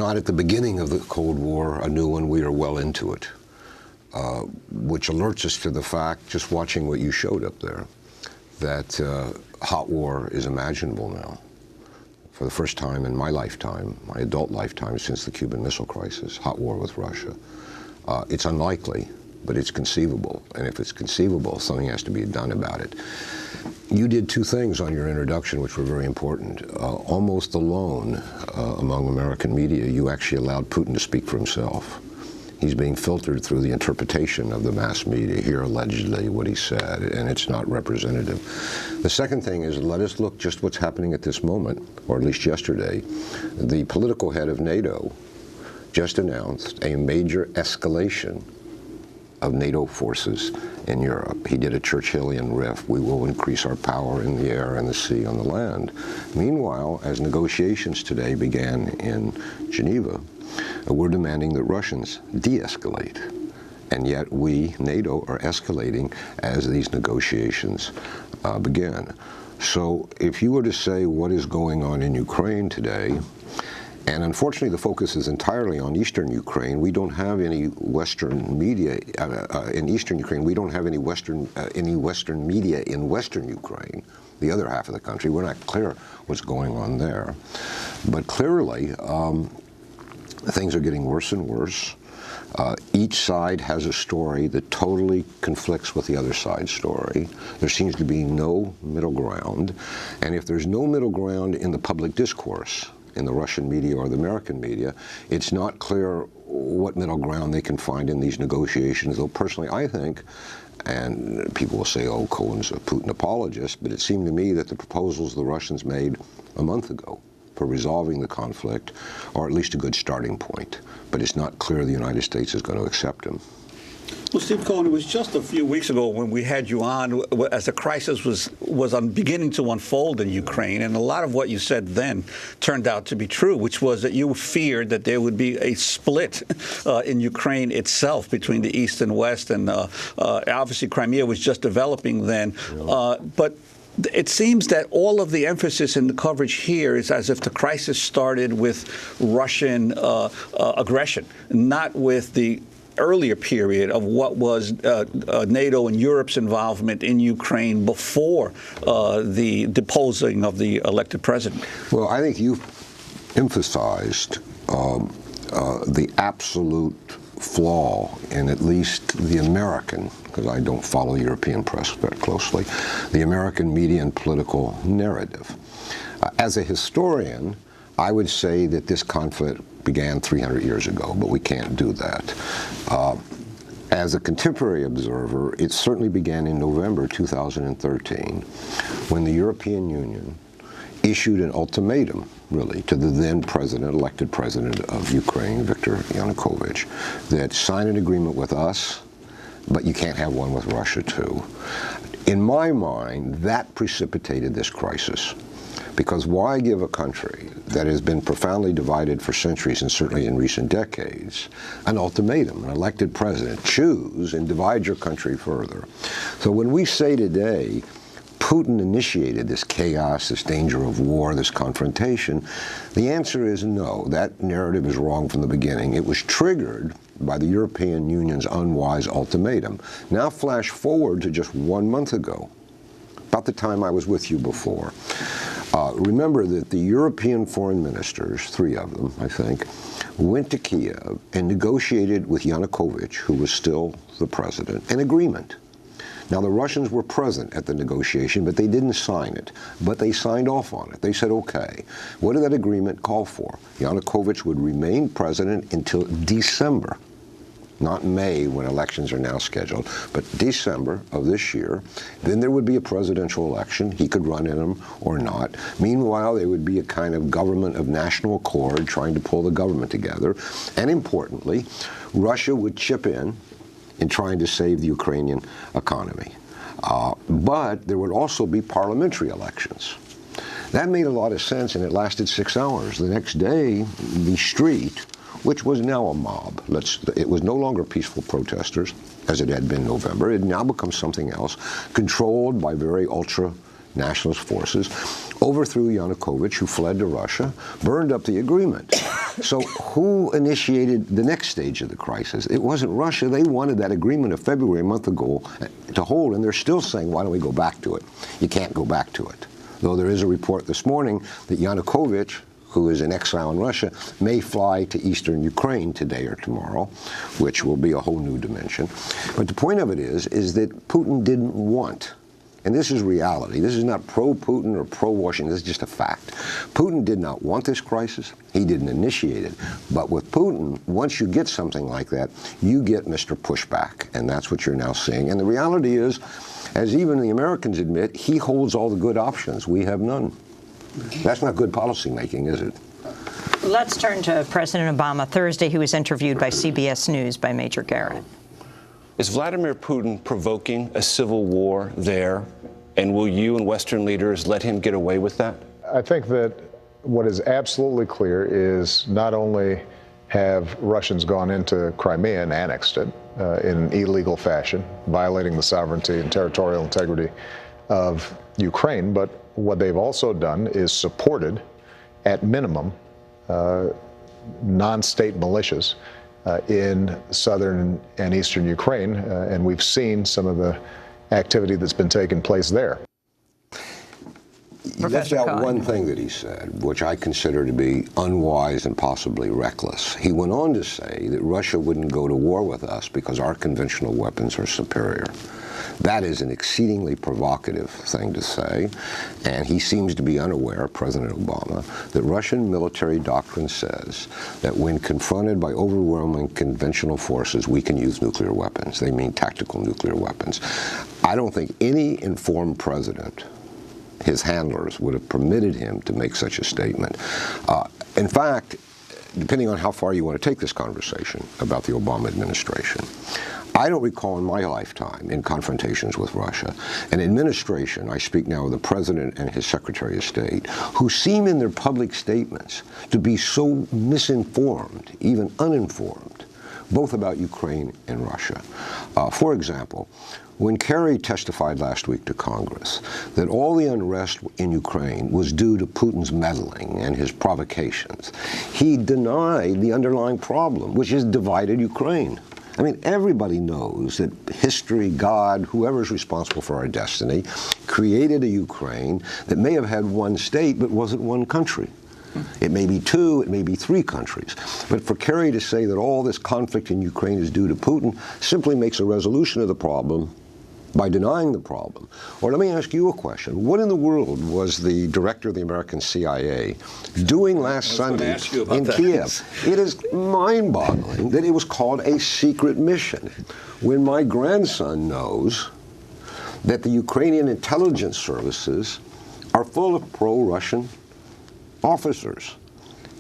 not at the beginning of the Cold War, a new one. We are well into it, which alerts us to the fact, just watching what you showed up there, that hot war is imaginable now. For the first time in my lifetime, my adult lifetime since the Cuban Missile Crisis, hot war with Russia. It's unlikely, but it's conceivable. And if it's conceivable, something has to be done about it. You did two things on your introduction which were very important. Almost alone among American media, you actually allowed Putin to speak for himself. He's being filtered through the interpretation of the mass media, here allegedly what he said, and it's not representative. The second thing is, let us look just what's happening at this moment, or at least yesterday. The political head of NATO just announced a major escalation of NATO forces in Europe. He did a Churchillian riff: we will increase our power in the air and the sea, on the land. Meanwhile, as negotiations today began in Geneva, we're demanding that Russians de-escalate. And yet we, NATO, are escalating as these negotiations begin. So if you were to say what is going on in Ukraine today, and unfortunately the focus is entirely on eastern Ukraine, we don't have any Western media in eastern Ukraine, we don't have any Western media in Western Ukraine, the other half of the country. We're not clear what's going on there. But clearly, things are getting worse and worse. Each side has a story that totally conflicts with the other side's story. There seems to be no middle ground. And if there's no middle ground in the public discourse, in the Russian media or the American media, it's not clear what middle ground they can find in these negotiations. Though personally, I think, and people will say, oh, Cohen's a Putin apologist, but it seemed to me that the proposals the Russians made a month ago for resolving the conflict are at least a good starting point. But it's not clear the United States is going to accept them. Well, Steve Cohen, it was just a few weeks ago when we had you on as the crisis was beginning to unfold in Ukraine, and a lot of what you said then turned out to be true, which was that you feared that there would be a split in Ukraine itself between the East and West, and obviously Crimea was just developing then. But it seems that all of the emphasis in the coverage here is as if the crisis started with Russian aggression, not with the earlier period of what was NATO and Europe's involvement in Ukraine before the deposing of the elected president. Well, I think you've emphasized the absolute flaw in at least the American, because I don't follow European press very closely, the American media and political narrative. As a historian, I would say that this conflict began 300 years ago, but we can't do that. As a contemporary observer, it certainly began in November 2013, when the European Union issued an ultimatum, really, to the then president, elected president of Ukraine, Viktor Yanukovych, that sign an agreement with us, but you can't have one with Russia too. In my mind, that precipitated this crisis. Because why give a country that has been profoundly divided for centuries, and certainly in recent decades, an ultimatum, an elected president, choose and divide your country further? So when we say today, Putin initiated this chaos, this danger of war, this confrontation, the answer is no. That narrative is wrong from the beginning. It was triggered by the European Union's unwise ultimatum. Now flash forward to just 1 month ago, about the time I was with you before. Remember that the European foreign ministers, 3 of them, I think, went to Kiev and negotiated with Yanukovych, who was still the president, an agreement. Now, the Russians were present at the negotiation, but they didn't sign it. But they signed off on it. They said, okay. What did that agreement call for? Yanukovych would remain president until December. Not May, when elections are now scheduled, but December of this year. Then there would be a presidential election. He could run in them or not. Meanwhile, there would be a kind of government of national accord trying to pull the government together. And importantly, Russia would chip in trying to save the Ukrainian economy. But there would also be parliamentary elections. That made a lot of sense, and it lasted 6 hours. The next day, the street, which was now a mob. It was no longer peaceful protesters, as it had been in November. It had now become something else, controlled by very ultra-nationalist forces, overthrew Yanukovych, who fled to Russia, burned up the agreement. So who initiated the next stage of the crisis? It wasn't Russia. They wanted that agreement of February, a month ago, to hold, and they're still saying, why don't we go back to it? You can't go back to it. Though there is a report this morning that Yanukovych, who is in exile in Russia, may fly to eastern Ukraine today or tomorrow, which will be a whole new dimension. But the point of it is that Putin didn't want, and this is reality, this is not pro-Putin or pro-Washington, this is just a fact. Putin did not want this crisis, he didn't initiate it. But with Putin, once you get something like that, you get Mr. Pushback, and that's what you're now seeing. And the reality is, as even the Americans admit, he holds all the good options, we have none. That's not good policy making, is it? Let's turn to President Obama. Thursday, he was interviewed by CBS News by Major Garrett. Is Vladimir Putin provoking a civil war there? And will you and Western leaders let him get away with that? I think that what is absolutely clear is not only have Russians gone into Crimea and annexed it in illegal fashion, violating the sovereignty and territorial integrity of Ukraine, but what they've also done is supported, at minimum, non-state militias in southern and eastern Ukraine, and we've seen some of the activity that's been taking place there. He left out one thing that he said, which I consider to be unwise and possibly reckless. He went on to say that Russia wouldn't go to war with us because our conventional weapons are superior. That is an exceedingly provocative thing to say, and he seems to be unaware, President Obama, that Russian military doctrine says that when confronted by overwhelming conventional forces, we can use nuclear weapons. They mean tactical nuclear weapons. I don't think any informed president, his handlers, would have permitted him to make such a statement. In fact, depending on how far you want to take this conversation about the Obama administration, I don't recall in my lifetime, in confrontations with Russia, an administration, I speak now of the President and his Secretary of State, who seem in their public statements to be so misinformed, even uninformed, both about Ukraine and Russia. For example, when Kerry testified last week to Congress that all the unrest in Ukraine was due to Putin's meddling and his provocations, he denied the underlying problem, which is divided Ukraine. I mean, everybody knows that history, God, whoever's responsible for our destiny, created a Ukraine that may have had one state but wasn't one country. It may be two, it may be three countries. But for Kerry to say that all this conflict in Ukraine is due to Putin simply makes a resolution of the problem by denying the problem. Or let me ask you a question. What in the world was the director of the American CIA doing last Sunday in Kiev? It is mind-boggling that it was called a secret mission, when my grandson knows that the Ukrainian intelligence services are full of pro-Russian officers.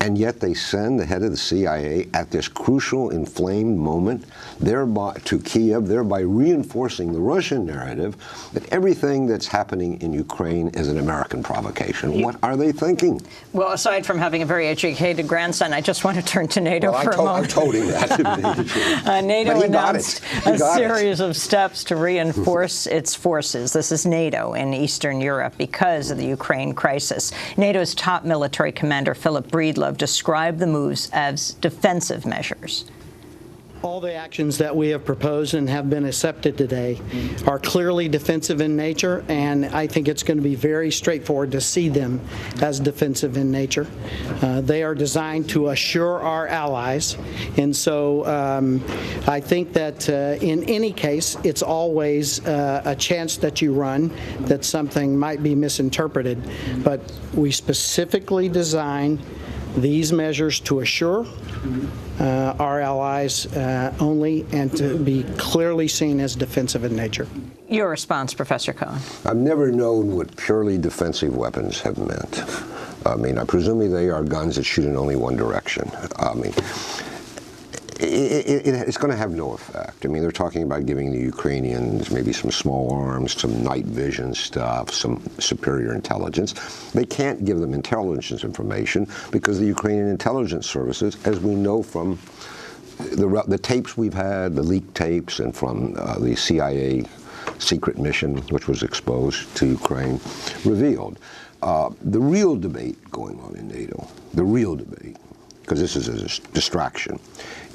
And yet they send the head of the CIA at this crucial, inflamed moment thereby to Kiev, thereby reinforcing the Russian narrative that everything that's happening in Ukraine is an American provocation. What are they thinking? Well, aside from having a very educated grandson, I just want to turn to NATO for a moment. I told him that. NATO announced a series of steps to reinforce its forces. This is NATO in Eastern Europe because of the Ukraine crisis. NATO's top military commander, Philip Breedlove, described the moves as defensive measures. All the actions that we have proposed and have been accepted today are clearly defensive in nature, and I think it's going to be very straightforward to see them as defensive in nature. They are designed to assure our allies, and so I think that in any case, it's always a chance that you run that something might be misinterpreted, but we specifically designed these measures to assure our allies only and to be clearly seen as defensive in nature. Your response, Professor Cohen. I've never known what purely defensive weapons have meant. I mean, I presume they are guns that shoot in only one direction. I mean, it's going to have no effect. I mean, they're talking about giving the Ukrainians maybe some small arms, some night vision stuff, some superior intelligence. They can't give them intelligence information because the Ukrainian intelligence services, as we know from the tapes we've had, the leaked tapes, and from the CIA secret mission, which was exposed to Ukraine, revealed. The real debate going on in NATO, the real debate, because this is a distraction,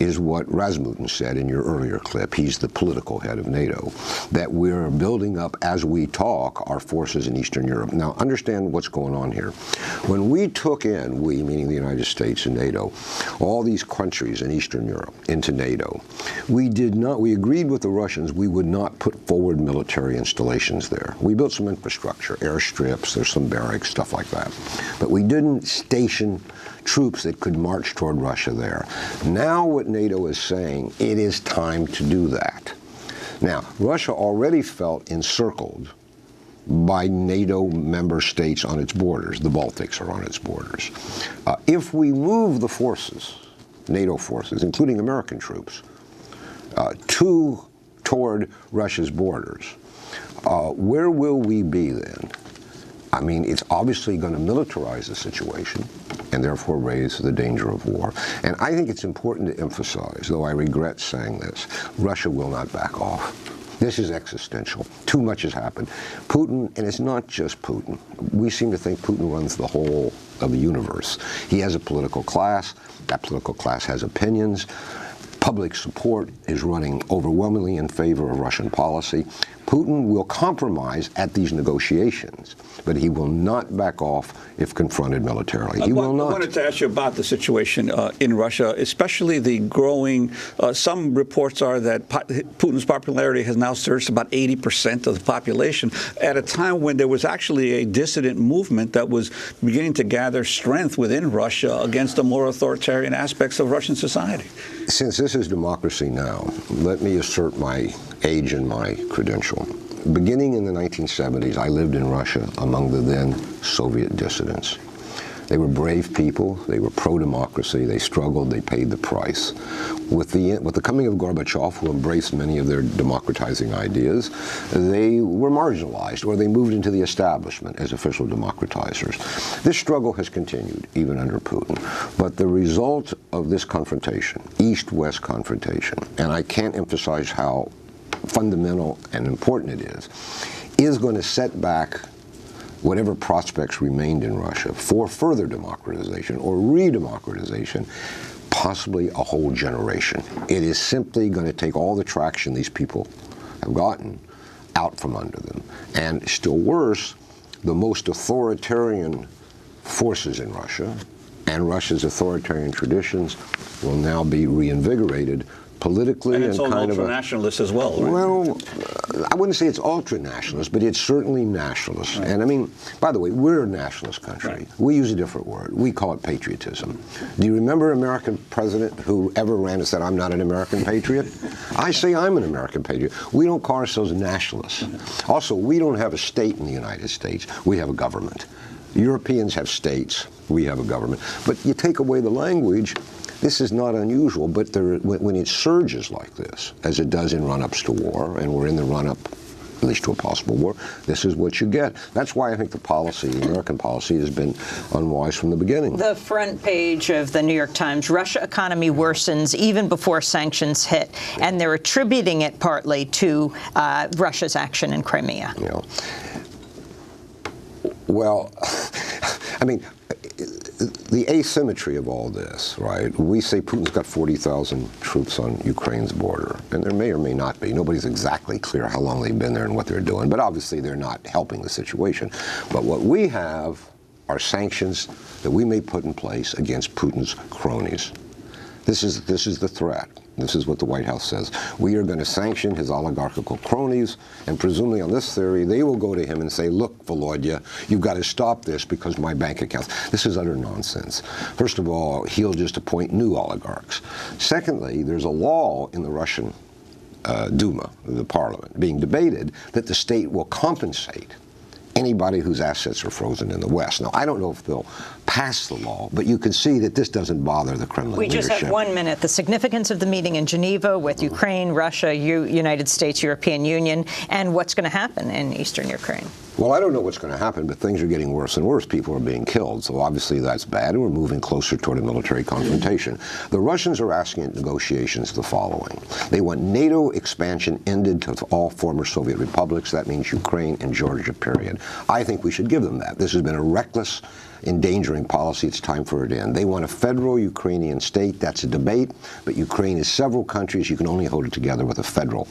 is what Rasmussen said in your earlier clip. He's the political head of NATO, that we're building up, as we talk, our forces in Eastern Europe. Now, understand what's going on here. When we took in, we, meaning the United States and NATO, all these countries in Eastern Europe into NATO, we agreed with the Russians we would not put forward military installations there. We built some infrastructure, airstrips, there's some barracks, stuff like that. But we didn't station troops that could march toward Russia there. Now what NATO is saying, it is time to do that. Now, Russia already felt encircled by NATO member states on its borders. The Baltics are on its borders. If we move the forces, NATO forces, including American troops, toward Russia's borders, where will we be then? I mean, it's obviously going to militarize the situation and therefore raise the danger of war. And I think it's important to emphasize, though I regret saying this, Russia will not back off. This is existential. Too much has happened. Putin, and it's not just Putin. We seem to think Putin runs the whole of the universe. He has a political class. That political class has opinions. Public support is running overwhelmingly in favor of Russian policy. Putin will compromise at these negotiations, but he will not back off if confronted militarily. He will not. I wanted to ask you about the situation in Russia, especially the growing, some reports are that Putin's popularity has now surged to about 80% of the population at a time when there was actually a dissident movement that was beginning to gather strength within Russia against the more authoritarian aspects of Russian society. Since this is democracy now, let me assert my age and my credential. Beginning in the 1970s, I lived in Russia among the then Soviet dissidents. They were brave people. They were pro-democracy. They struggled. They paid the price. With the coming of Gorbachev, who embraced many of their democratizing ideas, they were marginalized, or they moved into the establishment as official democratizers. This struggle has continued, even under Putin. But the result of this confrontation, East-West confrontation, and I can't emphasize how fundamental and important it is going to set back whatever prospects remained in Russia for further democratization or re-democratization, possibly a whole generation. It is simply going to take all the traction these people have gotten out from under them. And still worse, the most authoritarian forces in Russia and Russia's authoritarian traditions will now be reinvigorated politically and it's and kind of ultra-nationalist as well, right? Well, I wouldn't say it's ultra-nationalist, but it's certainly nationalist. Right. And I mean, by the way, we're a nationalist country. Right. We use a different word. We call it patriotism. Do you remember an American president who ever ran and said, "I'm not an American patriot"? I say I'm an American patriot. We don't call ourselves nationalists. Also, we don't have a state in the United States. We have a government. Europeans have states. We have a government. But you take away the language, this is not unusual, but when it surges like this, as it does in run-ups to war, and we're in the run-up, at least to a possible war, this is what you get. That's why I think the policy, the American policy, has been unwise from the beginning. The front page of the New York Times, Russia economy worsens even before sanctions hit, and they're attributing it partly to Russia's action in Crimea. You know, well, I mean, the asymmetry of all this, right? We say Putin's got 40,000 troops on Ukraine's border, and there may or may not be. Nobody's exactly clear how long they've been there and what they're doing, but obviously they're not helping the situation. But what we have are sanctions that we may put in place against Putin's cronies. This is the threat. This is what the White House says. We are going to sanction his oligarchical cronies, and presumably on this theory, they will go to him and say, "Look, Volodya, you've got to stop this because my bank accounts." This is utter nonsense. First of all, he'll just appoint new oligarchs. Secondly, there's a law in the Russian Duma, the parliament, being debated that the state will compensate anybody whose assets are frozen in the West. Now, I don't know if they'll pass the law, but you can see that this doesn't bother the Kremlin leadership. We just have 1 minute. The significance of the meeting in Geneva with Ukraine, Russia, United States, European Union, and what's going to happen in eastern Ukraine. Well, I don't know what's going to happen, but things are getting worse and worse. People are being killed, so obviously that's bad, and we're moving closer toward a military confrontation. The Russians are asking at negotiations the following. They want NATO expansion ended to all former Soviet republics. That means Ukraine and Georgia, period. I think we should give them that. This has been a reckless, endangering policy. It's time for it to end. They want a federal Ukrainian state. That's a debate, but Ukraine is several countries. You can only hold it together with a federal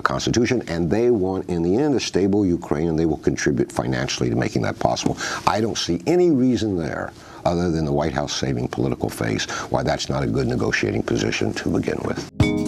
constitution, and they want, in the end, a stable Ukraine, and they will contribute financially to making that possible. I don't see any reason there, other than the White House saving political face, why that's not a good negotiating position to begin with.